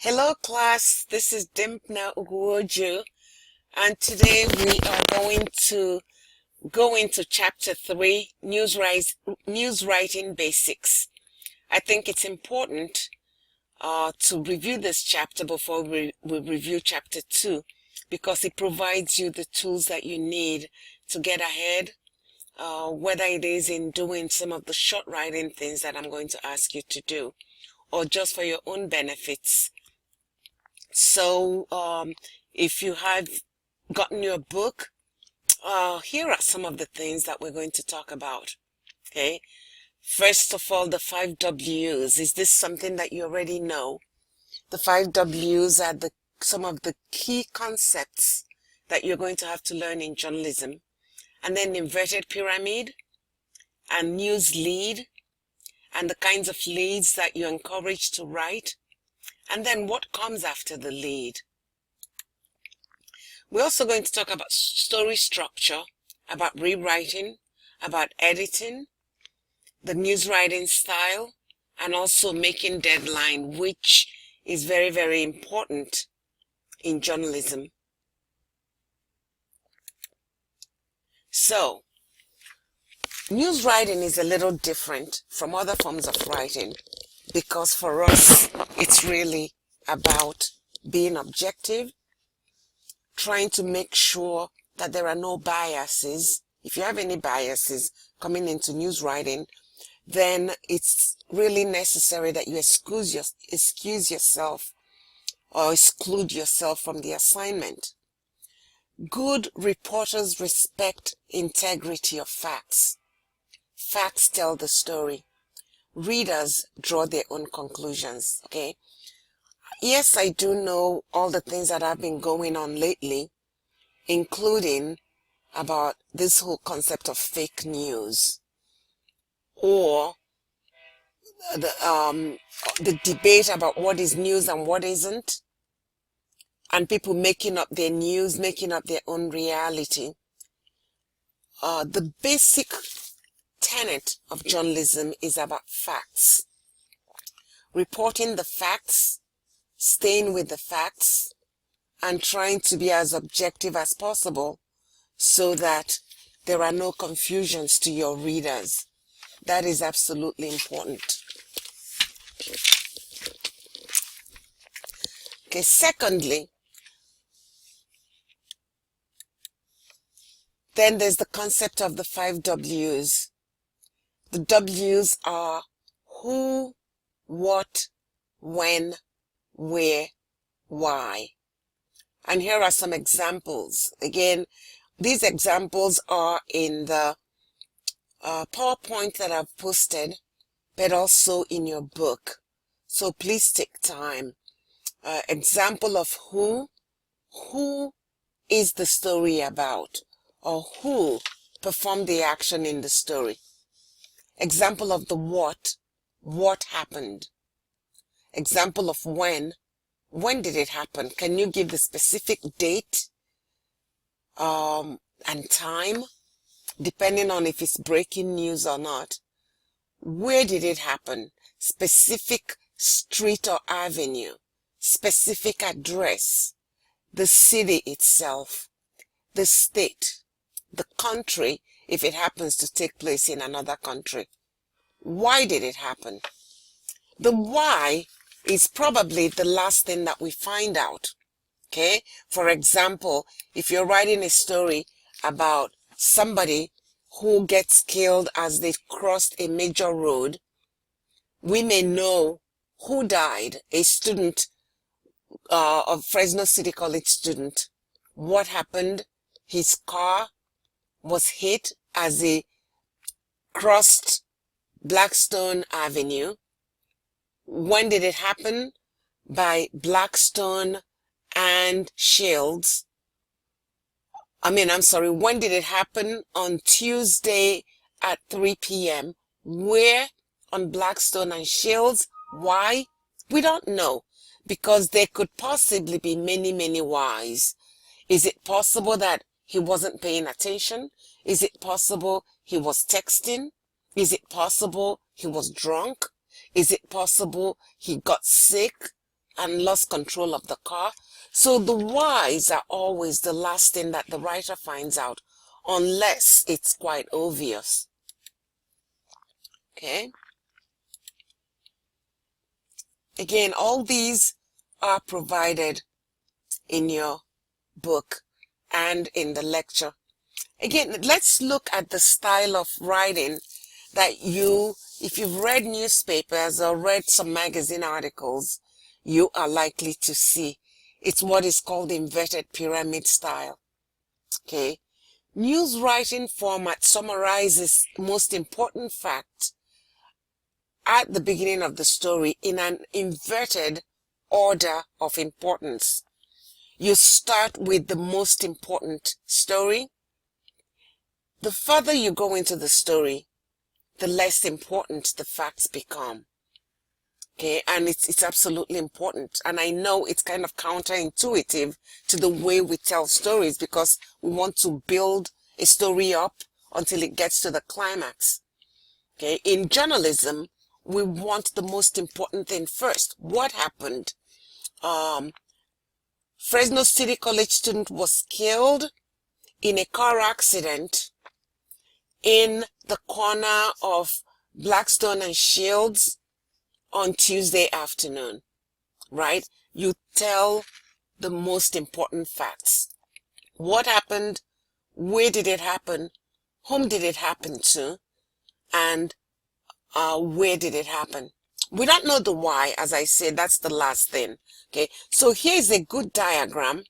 Hello class, this is Dimpna Ugwu-Oju, and today we are going to go into chapter 3, news writing basics. I think it's important to review this chapter before we review chapter 2 because it provides you the tools that you need to get ahead, whether it is in doing some of the short writing things that I'm going to ask you to do or just for your own benefits. So if you have gotten your book, here are some of the things that we're going to talk about. Okay, first of all, the 5 W's. Is this something that you already know? The 5 W's are some of the key concepts that you're going to have to learn in journalism. And then inverted pyramid and news lead and the kinds of leads that you're encouraged to write. And then what comes after the lead. We're also going to talk about story structure, about rewriting, about editing, the news writing style, and also making deadline, which is very, very important in journalism. So, news writing is a little different from other forms of writing because for us, it's really about being objective, trying to make sure that there are no biases. If you have any biases coming into news writing, then it's really necessary that you excuse yourself or exclude yourself from the assignment. Good reporters respect integrity of facts. Facts tell the story. Readers draw their own conclusions, okay? Yes, I do know all the things that have been going on lately, including about this whole concept of fake news or the debate about what is news and what isn't, and people making up their news, making up their own reality. The basic tenet of journalism is about facts. Reporting the facts, staying with the facts, and trying to be as objective as possible so that there are no confusions to your readers. That is absolutely important. Okay, secondly, then there's the concept of the 5 W's. The W's are who, what, when, where, why. And here are some examples. Again, these examples are in the PowerPoint that I've posted, but also in your book. So please take time. Example of who is the story about, or who performed the action in the story. Example of the what happened. Example of when did it happen? Can you give the specific date and time, depending on if it's breaking news or not? Where did it happen? Specific street or avenue, specific address, the city itself, the state, the country, if it happens to take place in another country. Why did it happen? The why is probably the last thing that we find out. Okay? For example, if you're writing a story about somebody who gets killed as they crossed a major road, we may know who died, a student of Fresno City College student. What happened? His car was hit as he crossed Blackstone Avenue. When did it happen? By Blackstone and Shields. When did it happen? On Tuesday at 3 p.m. Where? On Blackstone and Shields. Why? We don't know, because there could possibly be many, many whys. Is it possible that he wasn't paying attention? Is it possible he was texting? Is it possible he was drunk? Is it possible he got sick and lost control of the car. So the whys are always the last thing that the writer finds out, unless it's quite obvious. Okay. Again, all these are provided in your book and in the lecture. Again, let's look at the style of writing that if you've read newspapers or read some magazine articles, you are likely to see. It's what is called the inverted pyramid style. Okay. News writing format summarizes most important facts at the beginning of the story in an inverted order of importance. You start with the most important story. The further you go into the story, the less important the facts become. Okay, and it's absolutely important. And I know it's kind of counterintuitive to the way we tell stories, because we want to build a story up until it gets to the climax. Okay, in journalism, we want the most important thing first. What happened? Fresno City College student was killed in a car accident in the corner of Blackstone and Shields on Tuesday afternoon, right? You tell the most important facts. What happened? Where did it happen? Whom did it happen to? And where did it happen? We don't know the why, as I said, that's the last thing. Okay, so here's a good diagram.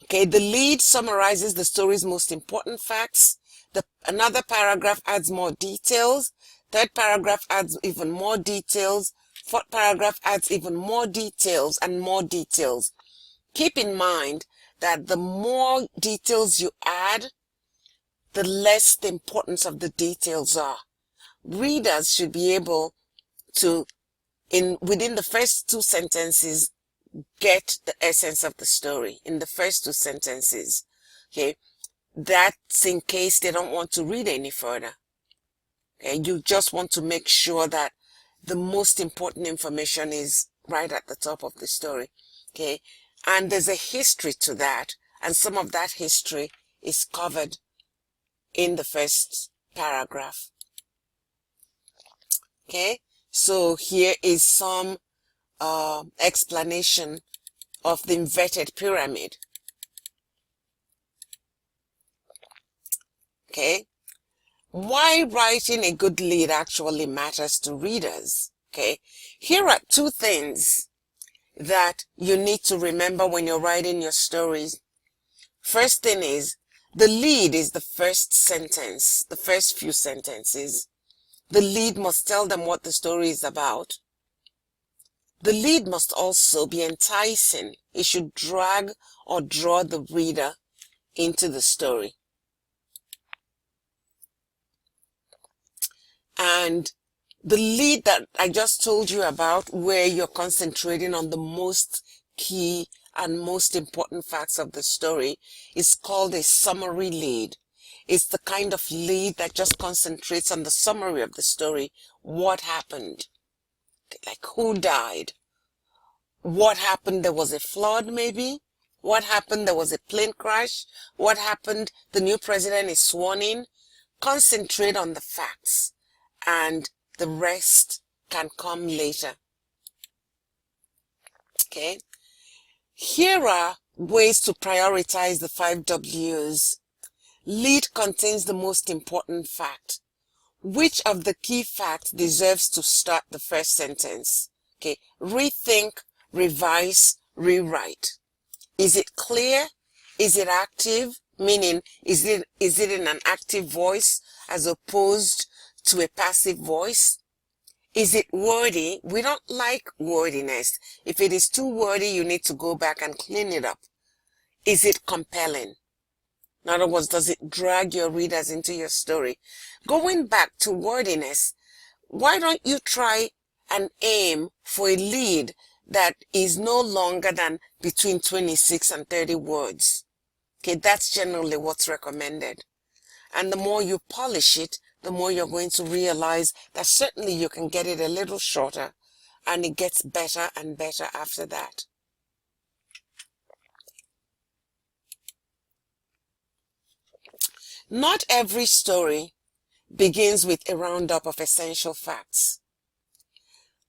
Okay, the lead summarizes the story's most important facts. Another paragraph adds more details. Third paragraph adds even more details. Fourth paragraph adds even more details and more details. Keep in mind that the more details you add, the less the importance of the details are. Readers should be able to, within the first two sentences, get the essence of the story in the first two sentences. Okay, that's in case they don't want to read any further. Okay, you just want to make sure that the most important information is right at the top of the story. Okay, and there's a history to that, and some of that history is covered in the first paragraph. Okay, so here is some explanation of the inverted pyramid. Okay, why writing a good lead actually matters to readers. Okay, here are two things that you need to remember when you're writing your stories. First thing is, the lead is the first sentence, the first few sentences. The lead must tell them what the story is about. The lead must also be enticing. It should drag or draw the reader into the story. And the lead that I just told you about, where you're concentrating on the most key and most important facts of the story, is called a summary lead. It's the kind of lead that just concentrates on the summary of the story. What happened? Like, who died? What happened? There was a flood, maybe? What happened? There was a plane crash? What happened? The new president is sworn in. Concentrate on the facts, and the rest can come later. Okay? Here are ways to prioritize the 5 W's. Lead contains the most important fact. Which of the key facts deserves to start the first sentence? Okay, rethink, revise, rewrite. Is it clear? Is it active? Meaning, is it in an active voice as opposed to a passive voice? Is it wordy? We don't like wordiness. If it is too wordy, you need to go back and clean it up. Is it compelling? In other words, does it drag your readers into your story? Going back to wordiness, why don't you try and aim for a lead that is no longer than between 26 and 30 words? Okay, that's generally what's recommended. And the more you polish it, the more you're going to realize that certainly you can get it a little shorter and it gets better and better after that. Not every story begins with a roundup of essential facts.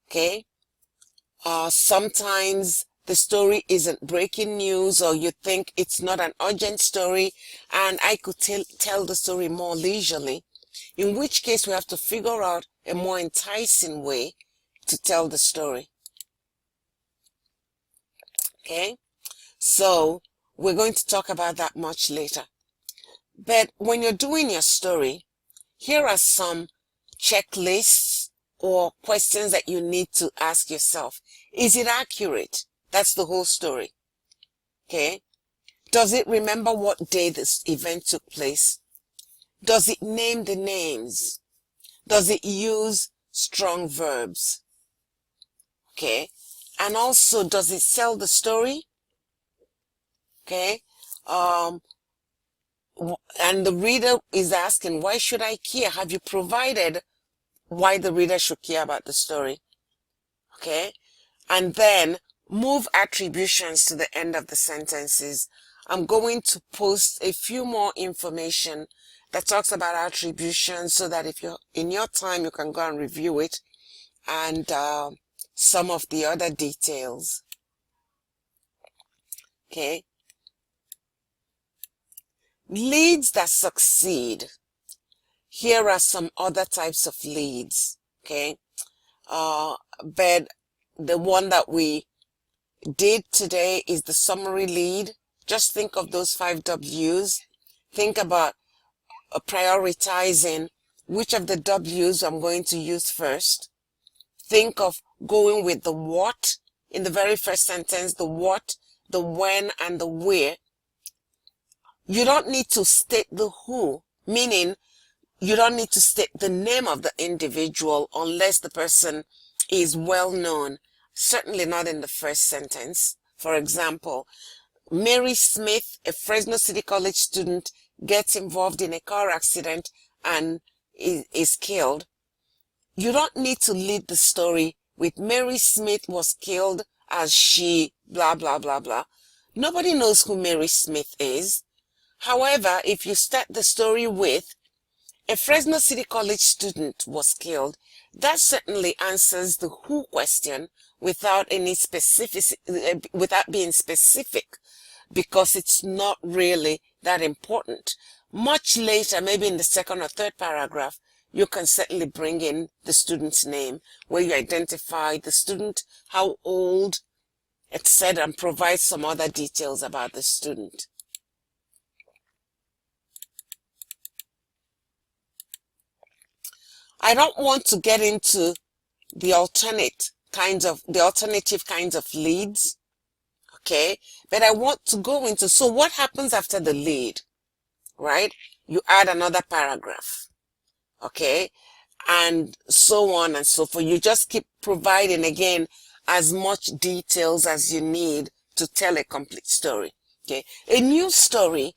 Okay? Sometimes the story isn't breaking news, or you think it's not an urgent story and I could tell the story more leisurely, in which case we have to figure out a more enticing way to tell the story. Okay? So we're going to talk about that much later. But when you're doing your story, here are some checklists or questions that you need to ask yourself. Is it accurate? That's the whole story. Okay? Does it remember what day this event took place? Does it name the names? Does it use strong verbs? Okay? And also, does it sell the story? Okay? And the reader is asking, why should I care? Have you provided why the reader should care about the story? Okay? And then move attributions to the end of the sentences. I'm going to post a few more information that talks about attributions so that if you're in your time, you can go and review it, and some of the other details. Okay? Leads that succeed. Here are some other types of leads. Okay? But the one that we did today is the summary lead. Just think of those 5 W's. Think about prioritizing which of the W's I'm going to use first. Think of going with the what in the very first sentence, the what, the when, and the where. You don't need to state the who, meaning you don't need to state the name of the individual unless the person is well known. Certainly not in the first sentence. For example, Mary Smith, a Fresno City College student, gets involved in a car accident and is killed. You don't need to lead the story with Mary Smith was killed as she blah, blah, blah, blah. Nobody knows who Mary Smith is. However, if you start the story with a Fresno City College student was killed, that certainly answers the who question without any without being specific, because it's not really that important. Much later, maybe in the second or third paragraph, you can certainly bring in the student's name, where you identify the student, how old, etc., and provide some other details about the student. I don't want to get into the alternative kinds of leads, okay? But I want to go into, so what happens after the lead, right? You add another paragraph, okay? And so on and so forth. You just keep providing, again, as much details as you need to tell a complete story, okay? A new story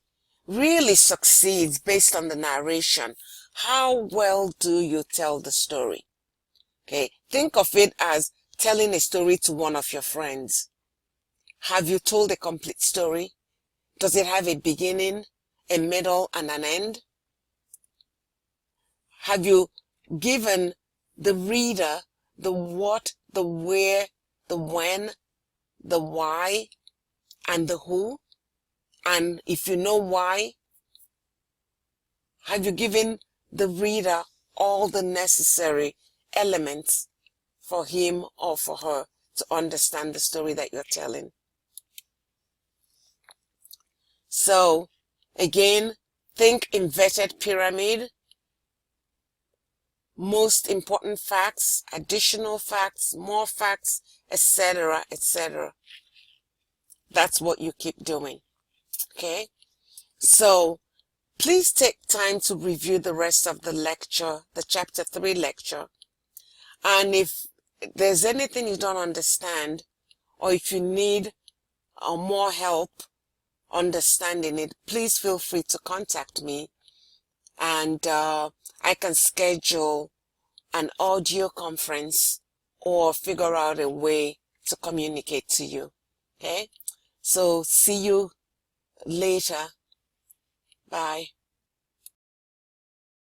really succeeds based on the narration. How well do you tell the story? Okay, think of it as telling a story to one of your friends. Have you told a complete story? Does it have a beginning, a middle, and an end? Have you given the reader the what, the where, the when, the why, and the who? And if you know why, have you given the reader all the necessary elements for him or for her to understand the story that you're telling? So, again, think inverted pyramid. Most important facts, additional facts, more facts, etc., etc. That's what you keep doing. Okay? So, please take time to review the rest of the lecture, the chapter 3 lecture. And if there's anything you don't understand, or if you need more help understanding it, please feel free to contact me, and I can schedule an audio conference or figure out a way to communicate to you. Okay? So see you later. Bye.